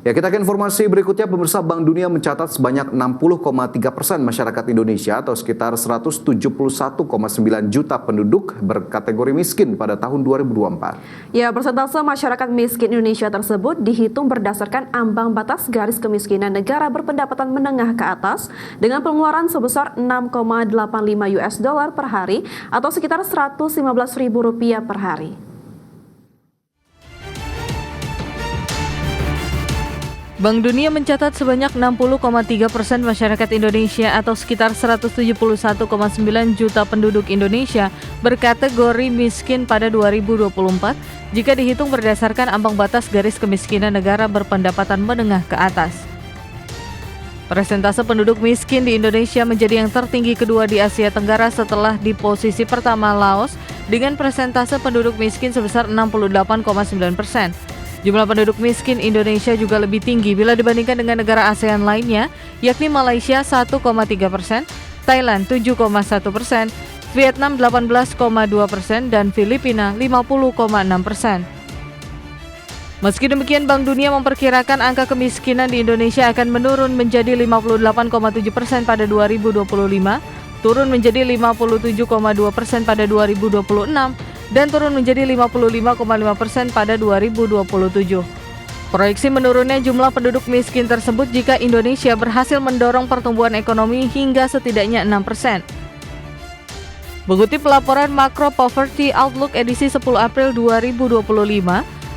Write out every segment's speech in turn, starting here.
Ya, kita ke informasi berikutnya. Pemirsa, Bank Dunia mencatat sebanyak 60,3% masyarakat Indonesia atau sekitar 171,9 juta penduduk berkategori miskin pada tahun 2024. Ya, persentase masyarakat miskin Indonesia tersebut dihitung berdasarkan ambang batas garis kemiskinan negara berpendapatan menengah ke atas dengan pengeluaran sebesar 6,85 US dollar per hari atau sekitar Rp115.000 per hari. Bank Dunia mencatat sebanyak 60,3% masyarakat Indonesia atau sekitar 171,9 juta penduduk Indonesia berkategori miskin pada 2024 jika dihitung berdasarkan ambang batas garis kemiskinan negara berpendapatan menengah ke atas. Persentase penduduk miskin di Indonesia menjadi yang tertinggi kedua di Asia Tenggara setelah di posisi pertama Laos dengan persentase penduduk miskin sebesar 68,9%. Jumlah penduduk miskin Indonesia juga lebih tinggi bila dibandingkan dengan negara ASEAN lainnya, yakni Malaysia 1,3%, Thailand 7,1%, Vietnam 18,2%, dan Filipina 50,6%. Meski demikian, Bank Dunia memperkirakan angka kemiskinan di Indonesia akan menurun menjadi 58,7% pada 2025, turun menjadi 57,2% pada 2026, dan turun menjadi 55,5% pada 2027. Proyeksi menurunnya jumlah penduduk miskin tersebut jika Indonesia berhasil mendorong pertumbuhan ekonomi hingga setidaknya 6%. Mengutip laporan Macro Poverty Outlook edisi 10 April 2025,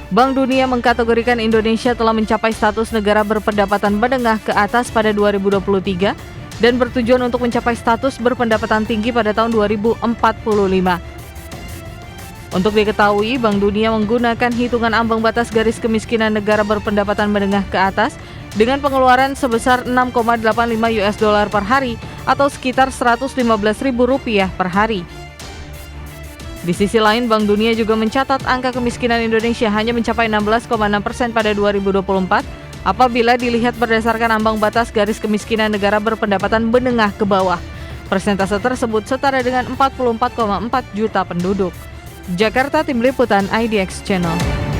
Bank Dunia mengkategorikan Indonesia telah mencapai status negara berpendapatan menengah ke atas pada 2023 dan bertujuan untuk mencapai status berpendapatan tinggi pada tahun 2045. Untuk diketahui, Bank Dunia menggunakan hitungan ambang batas garis kemiskinan negara berpendapatan menengah ke atas dengan pengeluaran sebesar 6,85 US dollar per hari atau sekitar Rp115.000 per hari. Di sisi lain, Bank Dunia juga mencatat angka kemiskinan Indonesia hanya mencapai 16,6% pada 2024 apabila dilihat berdasarkan ambang batas garis kemiskinan negara berpendapatan menengah ke bawah. Persentase tersebut setara dengan 44,4 juta penduduk. Jakarta, Tim Liputan IDX Channel.